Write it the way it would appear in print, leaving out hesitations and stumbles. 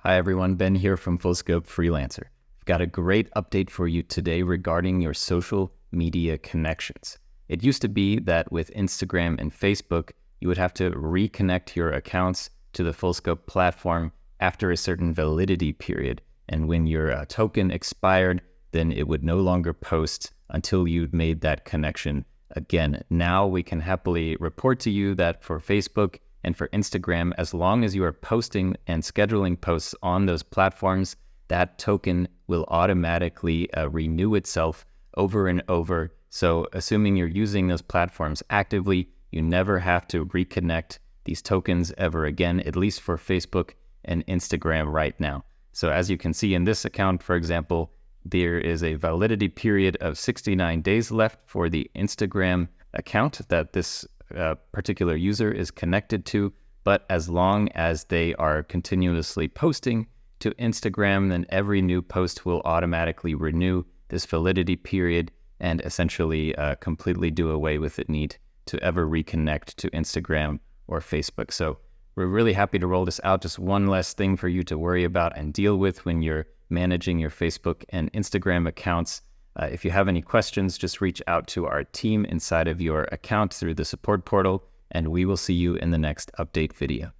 Hi everyone, Ben here from Full Scope Freelancer. I've got a great update for you today regarding your social media connections. It used to be that with Instagram and Facebook, you would have to reconnect your accounts to the Full Scope platform after a certain validity period. And when your token expired, then it would no longer post until you'd made that connection again. Now we can happily report to you that for Facebook and for Instagram, as long as you are posting and scheduling posts on those platforms, that token will automatically renew itself over and over. So assuming you're using those platforms actively, you never have to reconnect these tokens ever again, at least for Facebook and Instagram right now. So as you can see in this account, for example, there is a validity period of 69 days left for the Instagram account that this particular user is connected to, but as long as they are continuously posting to Instagram, then every new post will automatically renew this validity period and essentially completely do away with the need to ever reconnect to Instagram or Facebook. So we're really happy to roll this out. Just one less thing for you to worry about and deal with when you're managing your Facebook and Instagram accounts. If you have any questions, just reach out to our team inside of your account through the support portal, and we will see you in the next update video.